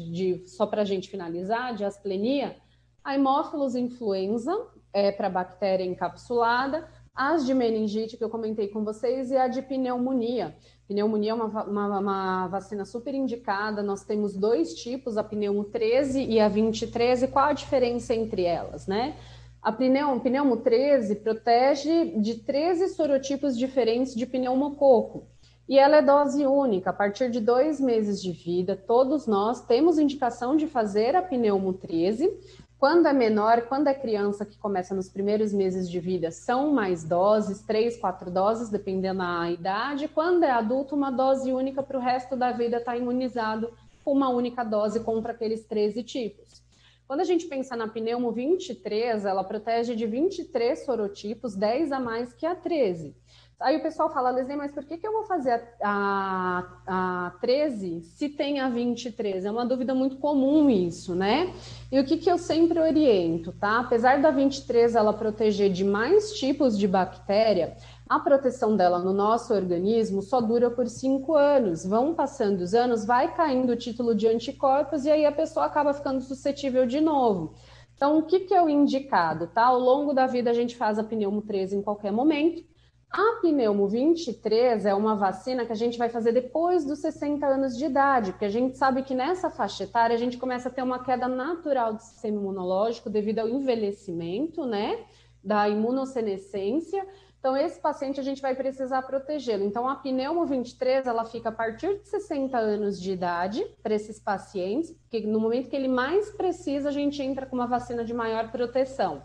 só para a gente finalizar, de asplenia, a Haemophilus influenza é para bactéria encapsulada, as de meningite que eu comentei com vocês e a de pneumonia. Pneumonia é uma vacina super indicada, nós temos 2 tipos, a pneumo 13 e a 23, e qual a diferença entre elas, né? A pneumo 13 protege de 13 sorotipos diferentes de pneumococo. E ela é dose única, a partir de 2 meses de vida, todos nós temos indicação de fazer a pneumo 13. Quando é menor, quando é criança que começa nos primeiros meses de vida, são mais doses, 3, 4 doses, dependendo da idade. Quando é adulto, uma dose única para o resto da vida estar imunizado com uma única dose contra aqueles 13 tipos. Quando a gente pensa na pneumo 23, ela protege de 23 sorotipos, 10 a mais que a 13. Aí o pessoal fala, Leslie, mas por que eu vou fazer a 13 se tem a 23? É uma dúvida muito comum isso, né? E o que eu sempre oriento, tá? Apesar da 23 ela proteger de mais tipos de bactéria, a proteção dela no nosso organismo só dura por 5 anos. Vão passando os anos, vai caindo o título de anticorpos e aí a pessoa acaba ficando suscetível de novo. Então, o que é o indicado, tá? Ao longo da vida a gente faz a pneumo 13 em qualquer momento. A pneumo 23 é uma vacina que a gente vai fazer depois dos 60 anos de idade, porque a gente sabe que nessa faixa etária a gente começa a ter uma queda natural do sistema imunológico devido ao envelhecimento, né, da imunossenescência, Então, esse paciente a gente vai precisar protegê-lo. Então, a pneumo 23, ela fica a partir de 60 anos de idade para esses pacientes, porque no momento que ele mais precisa, a gente entra com uma vacina de maior proteção.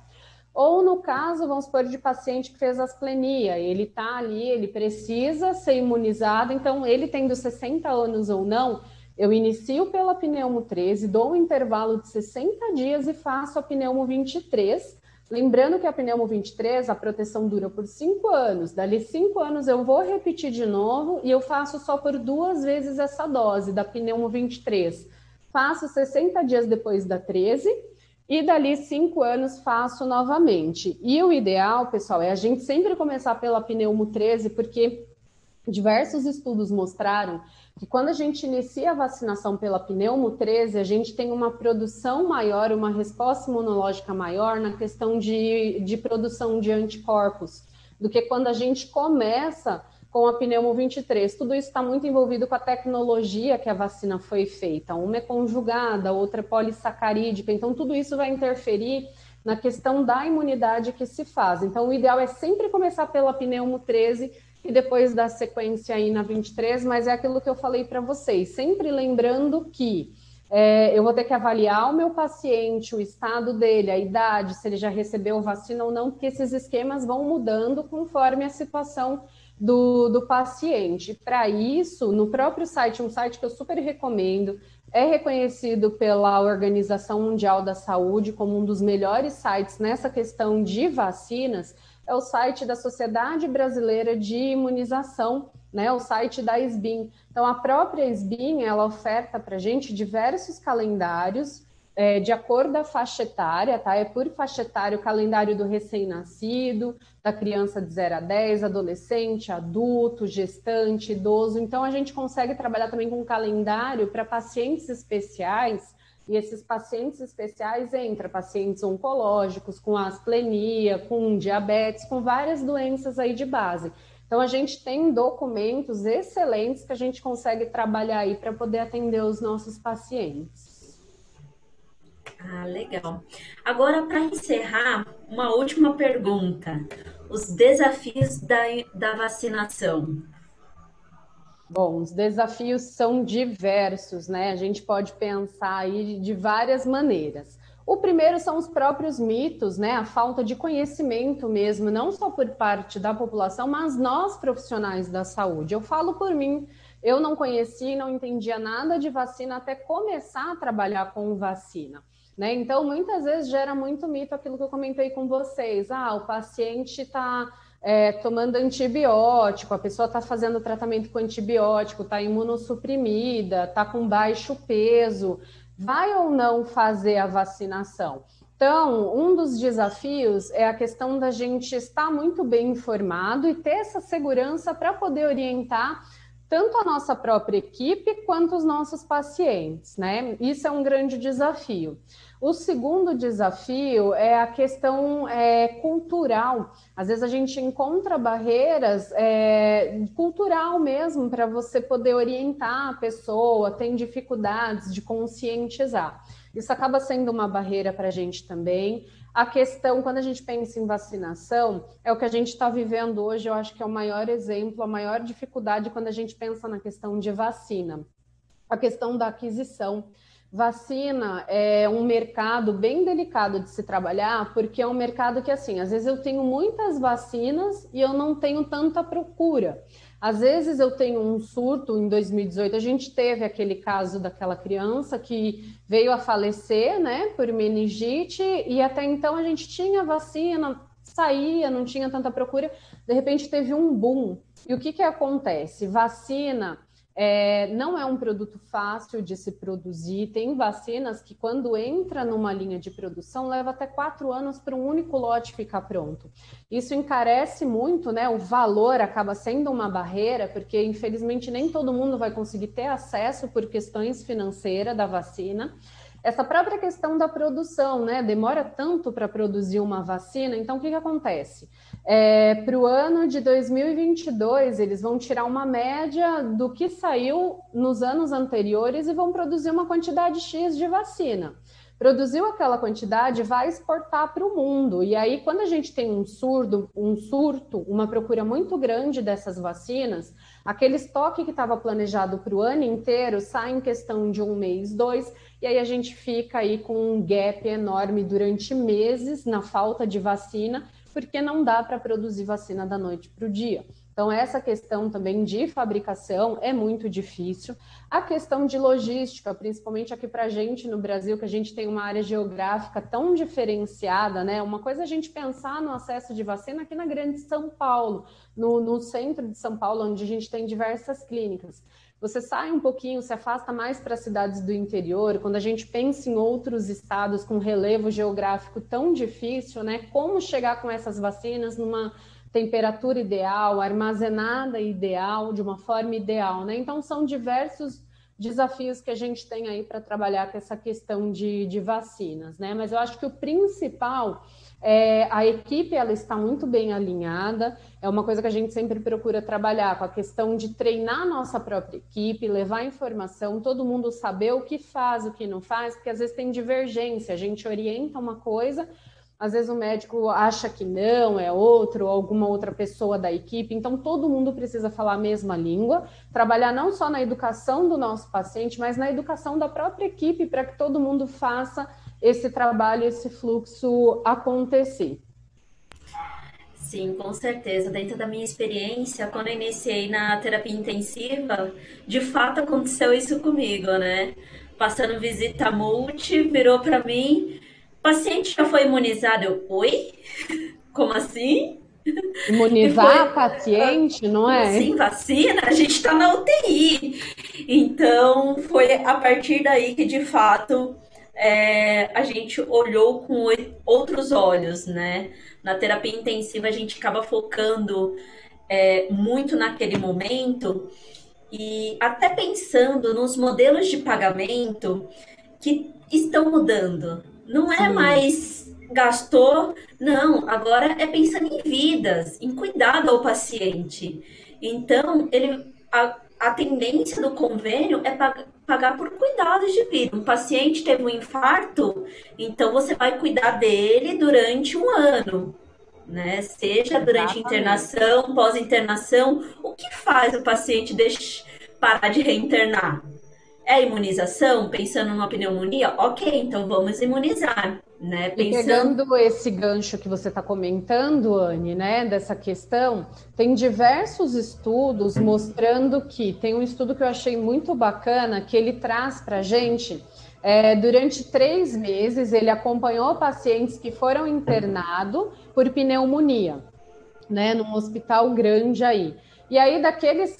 Ou no caso, vamos supor, de paciente que fez asplenia, ele está ali, ele precisa ser imunizado, então ele tendo 60 anos ou não, eu inicio pela pneumo 13, dou um intervalo de 60 dias e faço a pneumo 23, lembrando que a pneumo 23, a proteção dura por 5 anos, dali 5 anos eu vou repetir de novo e eu faço só por 2 vezes essa dose da pneumo 23. Faço 60 dias depois da 13 e dali 5 anos faço novamente. E o ideal, pessoal, é a gente sempre começar pela pneumo 13, porque diversos estudos mostraram que quando a gente inicia a vacinação pela pneumo 13, a gente tem uma produção maior, uma resposta imunológica maior na questão de produção de anticorpos, do que quando a gente começa com a pneumo 23. Tudo isso está muito envolvido com a tecnologia que a vacina foi feita. Uma é conjugada, outra é polissacarídica. Então, tudo isso vai interferir na questão da imunidade que se faz. Então, o ideal é sempre começar pela pneumo 13 e depois dar sequência aí na 23, mas é aquilo que eu falei para vocês. Sempre lembrando que eu vou ter que avaliar o meu paciente, o estado dele, a idade, se ele já recebeu vacina ou não, porque esses esquemas vão mudando conforme a situação do paciente. Para isso, no próprio site, um site que eu super recomendo, é reconhecido pela Organização Mundial da Saúde como um dos melhores sites nessa questão de vacinas, é o site da Sociedade Brasileira de Imunização, né, o site da SBIM. Então, a própria SBIM, ela oferta para a gente diversos calendários, de acordo com a faixa etária, tá? É por faixa etária o calendário do recém-nascido, da criança de 0 a 10, adolescente, adulto, gestante, idoso. Então, a gente consegue trabalhar também com um calendário para pacientes especiais, e esses pacientes especiais entram pacientes oncológicos, com asplenia, com diabetes, com várias doenças aí de base. Então, a gente tem documentos excelentes que a gente consegue trabalhar aí para poder atender os nossos pacientes. Ah, legal. Agora, para encerrar, uma última pergunta. Os desafios da vacinação. Bom, os desafios são diversos, né? A gente pode pensar aí de várias maneiras. O primeiro são os próprios mitos, né? A falta de conhecimento mesmo, não só por parte da população, mas nós profissionais da saúde. Eu falo por mim, eu não conheci, não entendia nada de vacina até começar a trabalhar com vacina. Né? Então, muitas vezes gera muito mito aquilo que eu comentei com vocês. Ah, o paciente está tomando antibiótico, a pessoa está fazendo tratamento com antibiótico, está imunossuprimida, está com baixo peso, vai ou não fazer a vacinação? Então, um dos desafios é a questão da gente estar muito bem informado e ter essa segurança para poder orientar tanto a nossa própria equipe quanto os nossos pacientes, né? Isso é um grande desafio. O segundo desafio é a questão cultural. Às vezes a gente encontra barreiras cultural mesmo para você poder orientar a pessoa, tem dificuldades de conscientizar. Isso acaba sendo uma barreira para a gente também. A questão, quando a gente pensa em vacinação, é o que a gente está vivendo hoje, eu acho que é o maior exemplo, a maior dificuldade quando a gente pensa na questão de vacina. A questão da aquisição. Vacina é um mercado bem delicado de se trabalhar, porque é um mercado que, assim, às vezes eu tenho muitas vacinas e eu não tenho tanta procura. Às vezes eu tenho um surto, em 2018 a gente teve aquele caso daquela criança que veio a falecer, né, por meningite, e até então a gente tinha vacina, saía, não tinha tanta procura, de repente teve um boom. E o que que acontece? Vacina não é um produto fácil de se produzir, tem vacinas que quando entra numa linha de produção leva até 4 anos para um único lote ficar pronto. Isso encarece muito, né? O valor acaba sendo uma barreira, porque infelizmente nem todo mundo vai conseguir ter acesso por questões financeiras da vacina. Essa própria questão da produção, né? Demora tanto para produzir uma vacina, então o que que acontece? Para o ano de 2022, eles vão tirar uma média do que saiu nos anos anteriores e vão produzir uma quantidade X de vacina. Produziu aquela quantidade, vai exportar para o mundo. E aí, quando a gente tem um surto, uma procura muito grande dessas vacinas, aquele estoque que estava planejado para o ano inteiro sai em questão de um mês, dois, e aí a gente fica aí com um gap enorme durante meses na falta de vacina, porque não dá para produzir vacina da noite para o dia. Então, essa questão também de fabricação é muito difícil. A questão de logística, principalmente aqui para a gente no Brasil, que a gente tem uma área geográfica tão diferenciada, né? Uma coisa é a gente pensar no acesso de vacina aqui na Grande São Paulo, no centro de São Paulo, onde a gente tem diversas clínicas. Você sai um pouquinho, se afasta mais para as cidades do interior, quando a gente pensa em outros estados com relevo geográfico tão difícil, né? Como chegar com essas vacinas numa temperatura ideal, armazenada ideal, de uma forma ideal, né? Então, são diversos desafios que a gente tem aí para trabalhar com essa questão de vacinas, né? Mas eu acho que o principal é a equipe, ela está muito bem alinhada, é uma coisa que a gente sempre procura trabalhar com a questão de treinar a nossa própria equipe, levar informação, todo mundo saber o que faz, o que não faz, porque às vezes tem divergência, a gente orienta uma coisa, às vezes o médico acha que não, é outro, ou alguma outra pessoa da equipe. Então, todo mundo precisa falar a mesma língua, trabalhar não só na educação do nosso paciente, mas na educação da própria equipe, para que todo mundo faça esse trabalho, esse fluxo acontecer. Sim, com certeza. Dentro da minha experiência, quando eu iniciei na terapia intensiva, de fato aconteceu isso comigo, né? Passando visita multi, virou para mim, paciente já foi imunizado? Eu, oi? Como assim? E Imunizar a foi, paciente, não como é? assim, vacina? A gente tá na UTI. Então, foi a partir daí que, de fato, a gente olhou com outros olhos, né? Na terapia intensiva, a gente acaba focando muito naquele momento e até pensando nos modelos de pagamento que estão mudando. Não é Sim. mais gastou, não, agora é pensando em vidas, em cuidado ao paciente. Então, a tendência do convênio é pagar por cuidados de vida. Um paciente teve um infarto, então você vai cuidar dele durante um ano, né? Seja durante Exatamente. internação, pós-internação, o que faz o paciente parar de reinternar? É a imunização? Pensando numa pneumonia? Ok, então vamos imunizar, né? E Pensando. pegando esse gancho que você está comentando, Anne, né, dessa questão, tem diversos estudos mostrando que tem um estudo que eu achei muito bacana que ele traz para a gente. Durante 3 meses, ele acompanhou pacientes que foram internados por pneumonia, né, num hospital grande aí. E aí, daqueles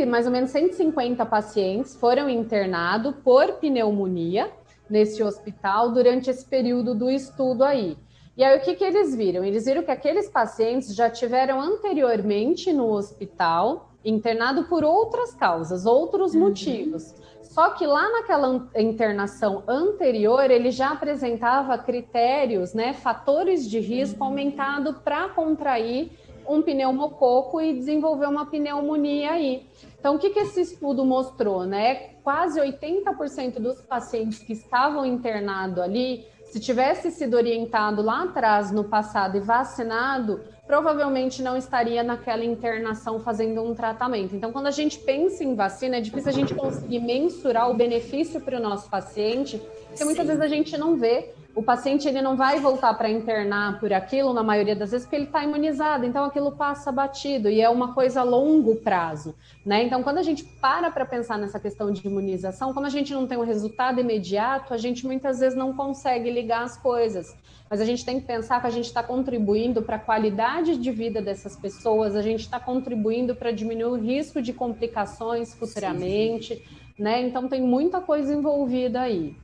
mais ou menos 150 pacientes foram internados por pneumonia nesse hospital durante esse período do estudo aí. E aí, o que eles viram? Eles viram que aqueles pacientes já tiveram anteriormente no hospital, internado por outras causas, outros motivos. Só que lá naquela internação anterior, ele já apresentava critérios, né, fatores de risco aumentado para contrair um pneumococo e desenvolver uma pneumonia aí. Então, o que esse estudo mostrou, né? Quase 80% dos pacientes que estavam internados ali, se tivesse sido orientado lá atrás, no passado, e vacinado, provavelmente não estaria naquela internação fazendo um tratamento. Então, quando a gente pensa em vacina, é difícil a gente conseguir mensurar o benefício para o nosso paciente, porque muitas vezes Sim, a gente não vê. O paciente ele não vai voltar para internar por aquilo, na maioria das vezes, porque ele está imunizado, então aquilo passa batido e é uma coisa a longo prazo, né? Então, quando a gente para pensar nessa questão de imunização, como a gente não tem um resultado imediato, a gente muitas vezes não consegue ligar as coisas. Mas a gente tem que pensar que a gente está contribuindo para a qualidade de vida dessas pessoas, a gente está contribuindo para diminuir o risco de complicações sim. futuramente, né? Então, tem muita coisa envolvida aí.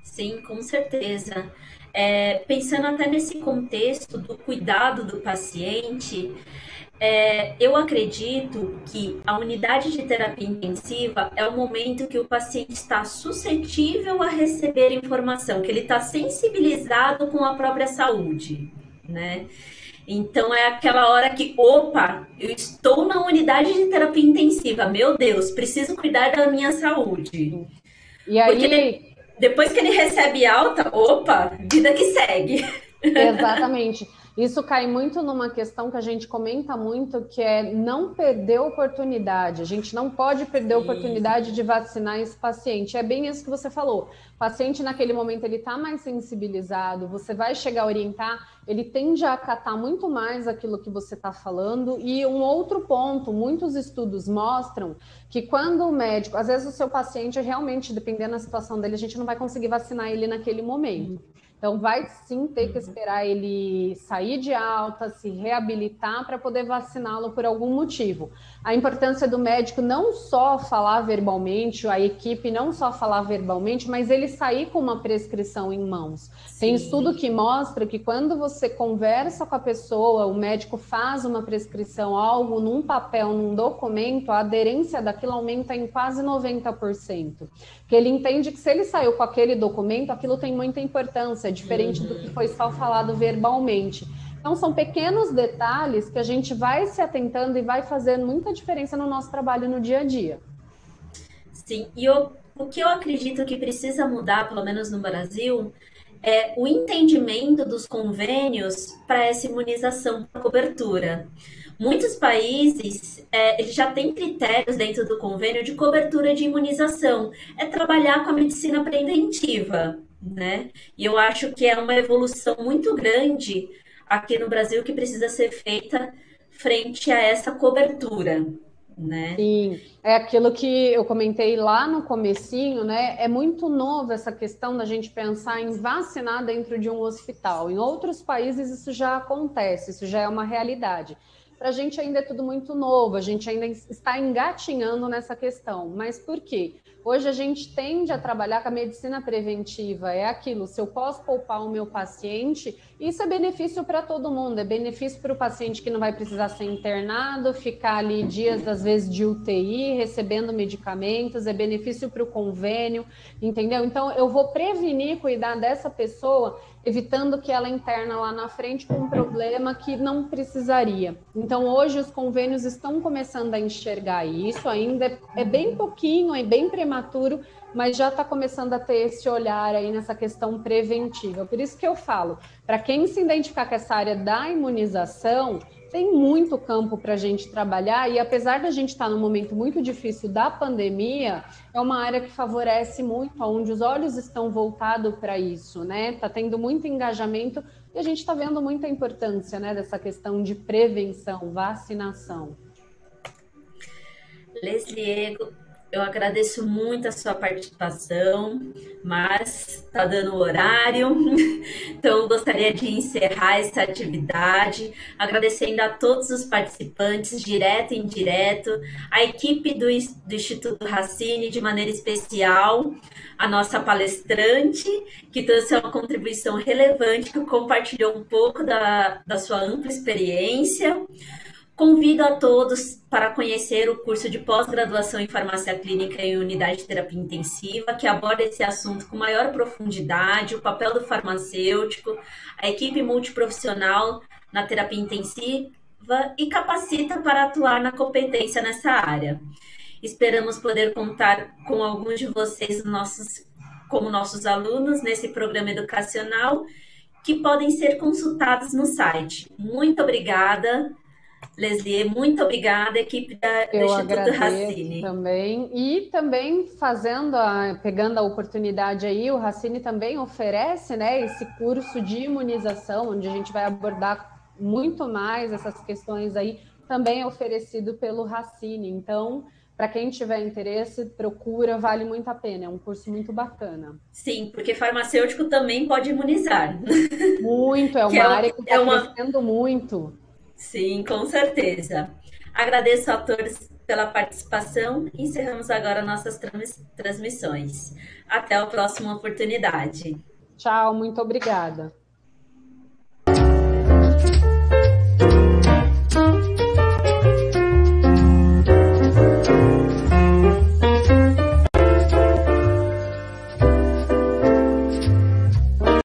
Sim, com certeza. Pensando até nesse contexto do cuidado do paciente, eu acredito que a unidade de terapia intensiva é o momento que o paciente está suscetível a receber informação, que ele está sensibilizado com a própria saúde, né? Então é aquela hora que, opa, eu estou na unidade de terapia intensiva, meu Deus, preciso cuidar da minha saúde. E Porque aí, depois que ele recebe alta, opa, vida que segue. Exatamente. Isso cai muito numa questão que a gente comenta muito, que é não perder a oportunidade. A gente não pode perder a Sim, oportunidade de vacinar esse paciente. É bem isso que você falou. O paciente, naquele momento, ele está mais sensibilizado, você vai chegar a orientar, ele tende a acatar muito mais aquilo que você está falando. E um outro ponto, muitos estudos mostram que quando o médico, às vezes o seu paciente, realmente, dependendo da situação dele, a gente não vai conseguir vacinar ele naquele momento. Então, vai sim ter que esperar ele sair de alta, se reabilitar para poder vaciná-lo por algum motivo. A importância do médico não só falar verbalmente, a equipe não só falar verbalmente, mas ele sair com uma prescrição em mãos. Tem estudo sim. que mostra que quando você conversa com a pessoa, o médico faz uma prescrição, algo num papel, num documento, a aderência daquilo aumenta em quase 90%. Que ele entende que se ele saiu com aquele documento, aquilo tem muita importância, diferente do que foi só falado verbalmente. Então, são pequenos detalhes que a gente vai se atentando e vai fazendo muita diferença no nosso trabalho no dia a dia. Sim, o que eu acredito que precisa mudar, pelo menos no Brasil, é o entendimento dos convênios para essa imunização, para cobertura. Muitos países eles já têm critérios dentro do convênio de cobertura de imunização. É trabalhar com a medicina preventiva, né? E eu acho que é uma evolução muito grande aqui no Brasil que precisa ser feita frente a essa cobertura, né? Sim, é aquilo que eu comentei lá no comecinho, né? É muito novo essa questão da gente pensar em vacinar dentro de um hospital. Em outros países isso já acontece, isso já é uma realidade. Para a gente ainda é tudo muito novo, a gente ainda está engatinhando nessa questão. Mas por quê? Hoje a gente tende a trabalhar com a medicina preventiva, é aquilo, se eu posso poupar o meu paciente, isso é benefício para todo mundo, é benefício para o paciente que não vai precisar ser internado, ficar ali dias, às vezes, de UTI, recebendo medicamentos, é benefício para o convênio, entendeu? Então, eu vou prevenir, cuidar dessa pessoa, evitando que ela interna lá na frente com um problema que não precisaria. Então, hoje, os convênios estão começando a enxergar isso, ainda é bem pouquinho, é bem prematuro, mas já está começando a ter esse olhar aí nessa questão preventiva. Por isso que eu falo, para quem se identificar com essa área da imunização, tem muito campo para a gente trabalhar e apesar da gente estar num momento muito difícil da pandemia, é uma área que favorece muito, onde os olhos estão voltados para isso, né? Está tendo muito engajamento e a gente está vendo muita importância, né, dessa questão de prevenção, vacinação. Leslie, eu agradeço muito a sua participação, mas está dando o horário, então eu gostaria de encerrar essa atividade, agradecendo a todos os participantes, direto e indireto, a equipe do Instituto Racine, de maneira especial, a nossa palestrante, que trouxe uma contribuição relevante, que compartilhou um pouco da sua ampla experiência. Convido a todos para conhecer o curso de pós-graduação em farmácia clínica e unidade de terapia intensiva, que aborda esse assunto com maior profundidade, o papel do farmacêutico, a equipe multiprofissional na terapia intensiva e capacita para atuar na competência nessa área. Esperamos poder contar com alguns de vocês como nossos alunos nesse programa educacional, que podem ser consultados no site. Muito obrigada. Leslie, muito obrigada, equipe do Eu Instituto agradeço Racine. também. E também pegando a oportunidade aí, o Racine também oferece, né, esse curso de imunização, onde a gente vai abordar muito mais essas questões aí, também é oferecido pelo Racine. Então, para quem tiver interesse, procura, vale muito a pena. É um curso muito bacana. Sim, porque farmacêutico também pode imunizar, Muito, é que uma área que está é uma. crescendo muito. Sim, com certeza. Agradeço a todos pela participação. Encerramos agora nossas transmissões. Até a próxima oportunidade. Tchau, muito obrigada.